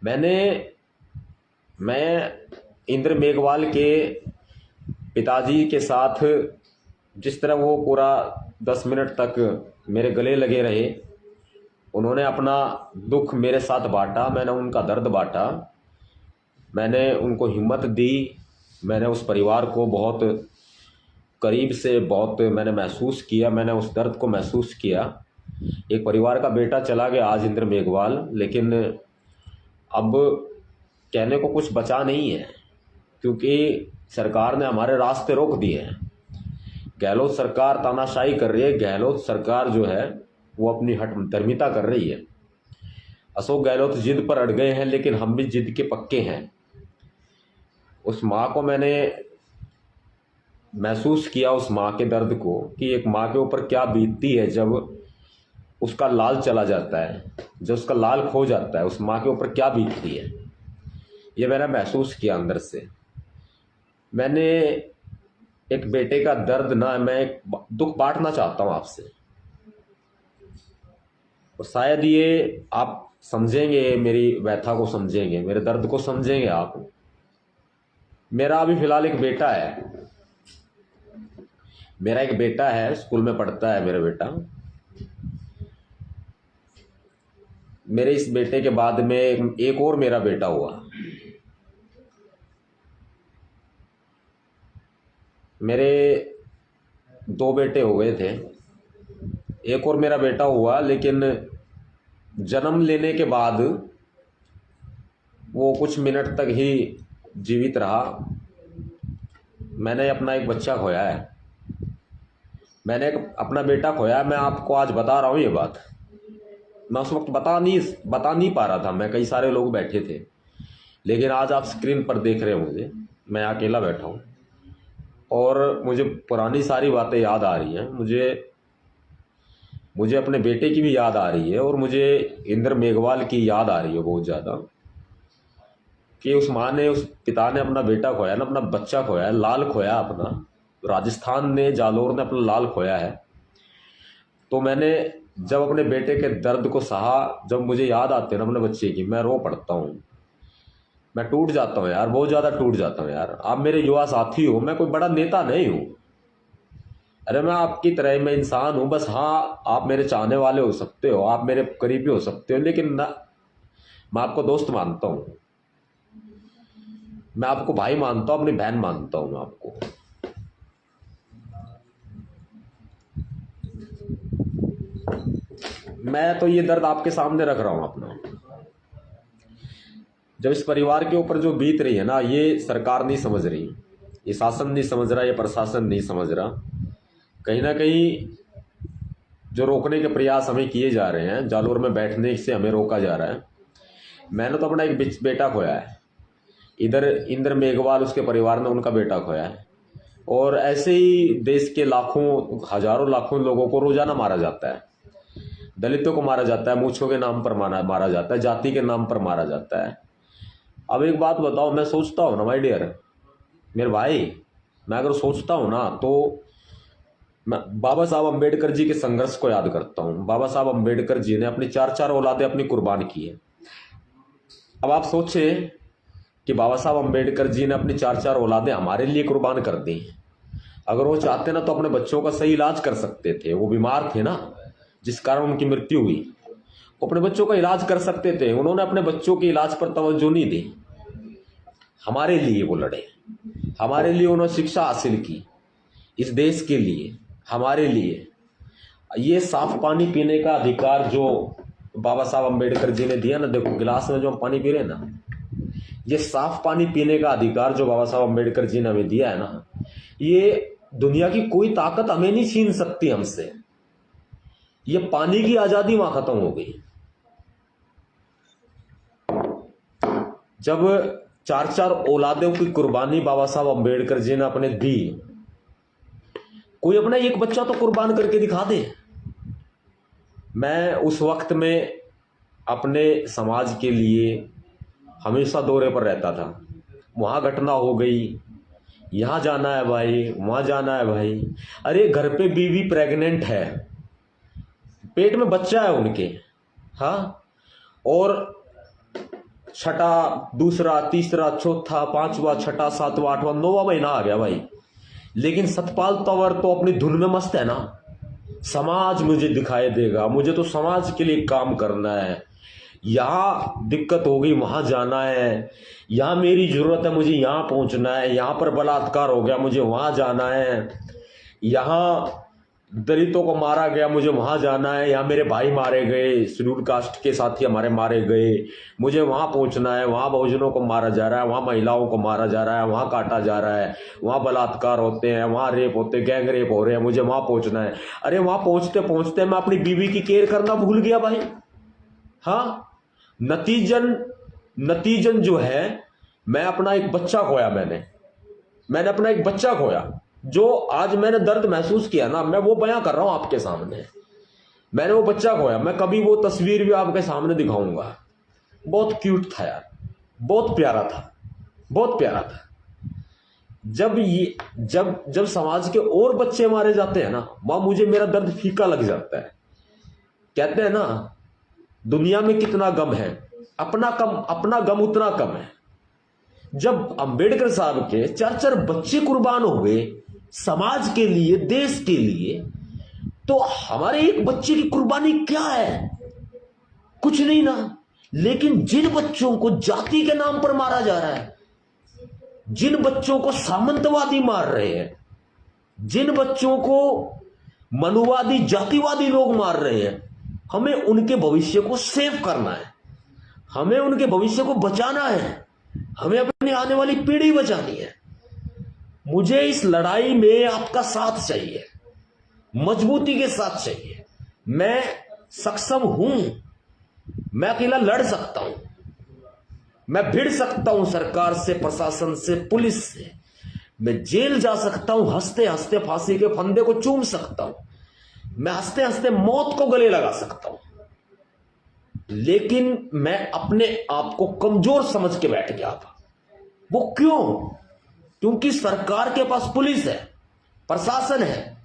मैंने मैं इंद्र मेघवाल के पिताजी के साथ जिस तरह वो पूरा 10 मिनट तक मेरे गले लगे रहे, उन्होंने अपना दुख मेरे साथ बांटा, मैंने उनका दर्द बांटा, मैंने उनको हिम्मत दी। मैंने उस परिवार को बहुत करीब से बहुत मैंने महसूस किया, मैंने उस दर्द को महसूस किया। एक परिवार का बेटा चला गया आज, इंद्र मेघवाल, लेकिन अब कहने को कुछ बचा नहीं है, क्योंकि सरकार ने हमारे रास्ते रोक दिए हैं। गहलोत सरकार तानाशाही कर रही है, गहलोत सरकार जो है वो अपनी हठधर्मिता कर रही है। अशोक गहलोत जिद पर अड़ गए हैं, लेकिन हम भी जिद के पक्के हैं। उस माँ को मैंने महसूस किया, उस माँ के दर्द को, कि एक माँ के ऊपर क्या बीतती है जब उसका लाल चला जाता है, जब उसका लाल खो जाता है, उस माँ के ऊपर क्या बीतती है, ये मैंने महसूस किया अंदर से। मैंने एक बेटे का दर्द ना, मैं एक दुख बांटना चाहता हूँ आपसे, और शायद ये आप समझेंगे, मेरी व्यथा को समझेंगे, मेरे दर्द को समझेंगे आप। मेरा अभी फिलहाल एक बेटा है, मेरा एक बेटा है, स्कूल में पढ़ता है मेरा बेटा। मेरे इस बेटे के बाद में एक और मेरा बेटा हुआ। मेरे 2 बेटे हो गए थे, एक और मेरा बेटा हुआ, लेकिन जन्म लेने के बाद वो कुछ मिनट तक ही जीवित रहा। मैंने अपना एक बच्चा खोया है, मैंने एक अपना बेटा खोया है। मैं आपको आज बता रहा हूँ ये बात, मैं उस वक्त बता नहीं पा रहा था, मैं कई सारे लोग बैठे थे, लेकिन आज आप स्क्रीन पर देख रहे हो मुझे, मैं अकेला बैठा हूँ और मुझे पुरानी सारी बातें याद आ रही हैं। मुझे अपने बेटे की भी याद आ रही है, और मुझे इंद्र मेघवाल की याद आ रही है बहुत ज़्यादा, कि उस माँ ने, उस पिता ने अपना बेटा खोया ना, अपना बच्चा खोया है, लाल खोया अपना। राजस्थान ने, जालोर ने अपना लाल खोया है। तो मैंने जब अपने बेटे के दर्द को सहा, जब मुझे याद आते हैं ना अपने बच्चे की, मैं रो पड़ता हूँ, मैं टूट जाता हूँ यार, बहुत ज़्यादा टूट जाता हूँ यार। आप मेरे युवा साथी हो, मैं कोई बड़ा नेता नहीं हूँ, अरे मैं आपकी तरह मैं इंसान हूँ बस। हाँ, आप मेरे चाहने वाले हो सकते हो, आप मेरे करीबी हो सकते हो, लेकिन ना, मैं आपको दोस्त मानता हूँ, मैं आपको भाई मानता हूँ, अपनी बहन मानता हूँ मैं आपको। मैं तो ये दर्द आपके सामने रख रहा हूँ अपना। जब इस परिवार के ऊपर जो बीत रही है ना, ये सरकार नहीं समझ रही, ये शासन नहीं समझ रहा, ये प्रशासन नहीं समझ रहा। कहीं ना कहीं जो रोकने के प्रयास हमें किए जा रहे हैं, जालोर में बैठने से हमें रोका जा रहा है। मैंने तो अपना एक बेटा खोया है, इधर इंद्र मेघवाल, उसके परिवार ने उनका बेटा खोया है, और ऐसे ही देश के लाखों, हजारों लाखों लोगों को रोजाना मारा जाता है। दलितों को मारा जाता है, मूछों के नाम पर मारा जाता है, जाति के नाम पर मारा जाता है। अब एक बात बताओ, मैं सोचता हूँ ना माय डियर, मेरे भाई, मैं अगर सोचता हूँ ना, तो मैं बाबा साहब अम्बेडकर जी के संघर्ष को याद करता हूँ। बाबा साहब अम्बेडकर जी ने अपनी 4-4 औलादें अपनी कुर्बान की है। अब आप सोचें कि बाबा साहब अम्बेडकर जी ने अपनी 4-4 औलादें हमारे लिए कुर्बान कर दी। अगर वो चाहते ना, तो अपने बच्चों का सही इलाज कर सकते थे। वो बीमार थे ना, जिस कारण उनकी मृत्यु हुई, वो अपने बच्चों का इलाज कर सकते थे। उन्होंने अपने बच्चों के इलाज पर तवज्जो नहीं दी, हमारे लिए वो लड़े, हमारे लिए उन्होंने शिक्षा हासिल की, इस देश के लिए, हमारे लिए। ये साफ पानी पीने का अधिकार जो बाबा साहब अम्बेडकर जी ने दिया ना, देखो गिलास में जो हम पानी पी रहे हैं ना, ये साफ पानी पीने का अधिकार जो बाबा साहब अम्बेडकर जी ने हमें दिया है ना, ये दुनिया की कोई ताकत हमें नहीं छीन सकती हमसे। ये पानी की आजादी वहां खत्म हो गई जब 4-4 औलादों की कुर्बानी बाबा साहब अम्बेडकर जी ने अपने दी। कोई अपना एक बच्चा तो कुर्बान करके दिखा दे। मैं उस वक्त में अपने समाज के लिए हमेशा दौरे पर रहता था। वहां घटना हो गई, यहाँ जाना है भाई, वहां जाना है भाई। अरे घर पे बीवी प्रेग्नेंट है, पेट में बच्चा है उनके, हाँ, और छठा, दूसरा, तीसरा, चौथा, पांचवा, छठा, सातवां, आठवां, 9वां महीना आ गया भाई, लेकिन सतपाल तंवर तो अपनी धुन में मस्त है ना। समाज मुझे दिखाई देगा, मुझे तो समाज के लिए काम करना है, यहाँ दिक्कत हो गई वहां जाना है, यहाँ मेरी जरूरत है मुझे यहाँ पहुंचना है, यहाँ पर बलात्कार हो गया मुझे वहां जाना है, यहाँ दलितों को मारा गया मुझे वहां जाना है, यहाँ मेरे भाई मारे गए, शेड्यूल कास्ट के साथी हमारे मारे गए, मुझे वहां पहुंचना है, वहां बहुजनों को मारा जा रहा है, वहां महिलाओं को मारा जा रहा है, वहां काटा जा रहा है, वहां बलात्कार होते हैं, वहां रेप होते हैं, गैंग रेप हो रहे हैं, मुझे वहां पहुंचना है। अरे वहां पहुंचते पहुंचते मैं अपनी बीवी की केयर करना भूल गया भाई। हाँ, नतीजन जो है, मैं अपना एक बच्चा खोया, मैंने अपना एक बच्चा खोया, जो आज मैंने दर्द महसूस किया ना, मैं वो बयां कर रहा हूं आपके सामने। मैंने वो बच्चा खोया, मैं कभी वो तस्वीर भी आपके सामने दिखाऊंगा। बहुत क्यूट था यार, बहुत प्यारा था, बहुत प्यारा था। जब समाज के और बच्चे मारे जाते हैं ना, वहां मुझे मेरा दर्द फीका लग जाता है। कहते हैं ना, दुनिया में कितना गम है, अपना गम उतना कम है। जब अंबेडकर साहब के 4 बच्चे कुर्बान हो गए समाज के लिए, देश के लिए, तो हमारे एक बच्चे की कुर्बानी क्या है? कुछ नहीं ना। लेकिन जिन बच्चों को जाति के नाम पर मारा जा रहा है, जिन बच्चों को सामंतवादी मार रहे हैं, जिन बच्चों को मनुवादी जातिवादी लोग मार रहे हैं, हमें उनके भविष्य को सेव करना है, हमें उनके भविष्य को बचाना है, हमें अपनी आने वाली पीढ़ी बचानी है। मुझे इस लड़ाई में आपका साथ चाहिए, मजबूती के साथ चाहिए। मैं सक्षम हूं, मैं अकेला लड़ सकता हूं, मैं भिड़ सकता हूं सरकार से, प्रशासन से, पुलिस से, मैं जेल जा सकता हूं, हंसते हंसते फांसी के फंदे को चूम सकता हूं, मैं हंसते हंसते मौत को गले लगा सकता हूं, लेकिन मैं अपने आप को कमजोर समझ के बैठ गया था। वो क्यों? क्योंकि सरकार के पास पुलिस है, प्रशासन है,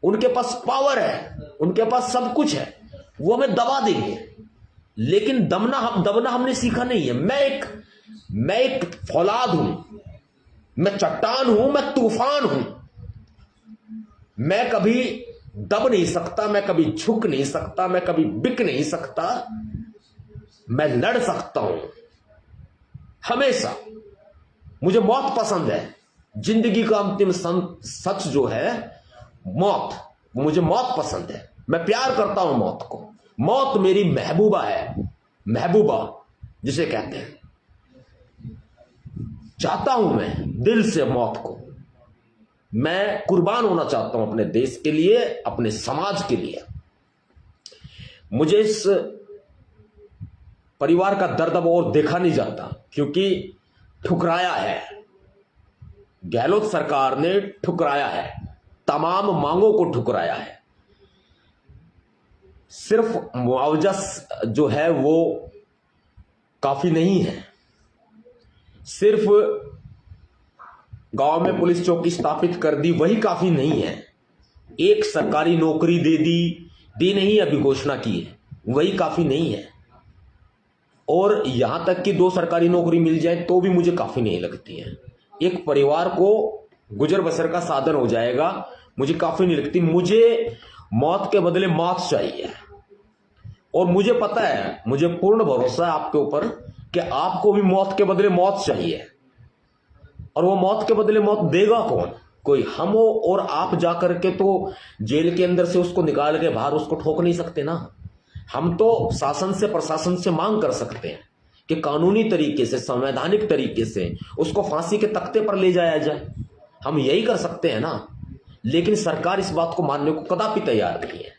उनके पास पावर है, उनके पास सब कुछ है, वो हमें दबा देंगे। लेकिन दबना हमने सीखा नहीं है। मैं एक फौलाद हूं, मैं चट्टान हूं, मैं तूफान हूं। मैं कभी दब नहीं सकता, मैं कभी झुक नहीं सकता, मैं कभी बिक नहीं सकता, मैं लड़ सकता हूं हमेशा। मुझे मौत पसंद है। जिंदगी का अंतिम सच जो है मौत, मुझे मौत पसंद है। मैं प्यार करता हूं मौत को। मौत मेरी महबूबा है, महबूबा जिसे कहते हैं। चाहता हूं मैं दिल से मौत को। मैं कुर्बान होना चाहता हूं अपने देश के लिए, अपने समाज के लिए। मुझे इस परिवार का दर्द अब और देखा नहीं जाता, क्योंकि ठुकराया है, गहलोत सरकार ने ठुकराया है, तमाम मांगों को ठुकराया है। सिर्फ मुआवजा जो है वो काफी नहीं है, सिर्फ गांव में पुलिस चौकी स्थापित कर दी वही काफी नहीं है, एक सरकारी नौकरी दी नहीं, अभी घोषणा की है, वही काफी नहीं है। और यहां तक कि 2 सरकारी नौकरी मिल जाए तो भी मुझे काफी नहीं लगती है। एक परिवार को गुजर बसर का साधन हो जाएगा, मुझे काफी नहीं लगती। मुझे मौत के बदले मौत चाहिए। और मुझे पता है, मुझे पूर्ण भरोसा है आपके ऊपर कि आपको भी मौत के बदले मौत चाहिए। और वो मौत के बदले मौत देगा कौन? कोई हम हो, और आप जाकर के तो जेल के अंदर से उसको निकाल के बाहर उसको ठोक नहीं सकते ना। हम तो शासन से, प्रशासन से मांग कर सकते हैं कि कानूनी तरीके से, संवैधानिक तरीके से उसको फांसी के तख्ते पर ले जाया जाए। हम यही कर सकते हैं ना। लेकिन सरकार इस बात को मानने को कदापि तैयार नहीं है।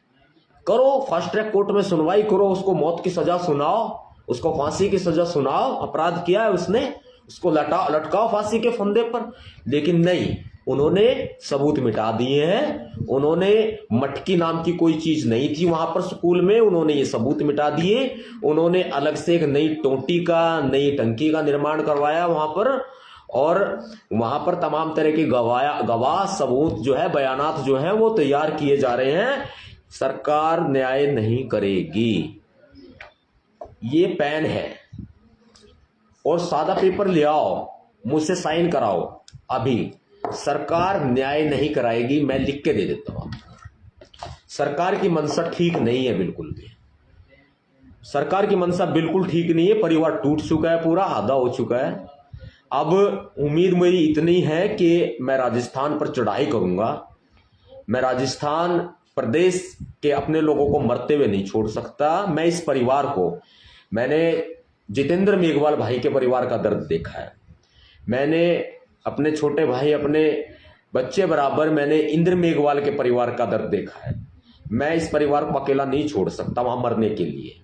करो, फास्ट ट्रैक कोर्ट में सुनवाई करो, उसको मौत की सजा सुनाओ, उसको फांसी की सजा सुनाओ, अपराध किया है उसने, उसको लटकाओ फांसी के फंदे पर। लेकिन नहीं, उन्होंने सबूत मिटा दिए हैं। उन्होंने मटकी नाम की कोई चीज नहीं थी वहां पर स्कूल में, उन्होंने ये सबूत मिटा दिए। उन्होंने अलग से एक नई टोटी का, नई टंकी का निर्माण करवाया वहां पर, और वहां पर तमाम तरह के गवाह सबूत जो है, बयानात जो है वो तैयार किए जा रहे हैं। सरकार न्याय नहीं करेगी, ये पैन है। और सादा पेपर ले आओ, मुझसे साइन कराओ। अभी सरकार न्याय नहीं कराएगी, मैं लिख के दे देता हूं। सरकार की मंशा ठीक नहीं है, बिल्कुल भी सरकार की मंशा बिल्कुल ठीक नहीं है। परिवार टूट चुका है, पूरा आधा हो चुका है। अब उम्मीद मेरी इतनी है कि मैं राजस्थान पर चढ़ाई करूंगा। मैं राजस्थान प्रदेश के अपने लोगों को मरते हुए नहीं छोड़ सकता। मैं इस परिवार को, मैंने जितेंद्र मेघवाल भाई के परिवार का दर्द देखा है, मैंने अपने छोटे भाई, अपने बच्चे बराबर मैंने इंद्र मेघवाल के परिवार का दर्द देखा है। मैं इस परिवार को अकेला नहीं छोड़ सकता वहां मरने के लिए।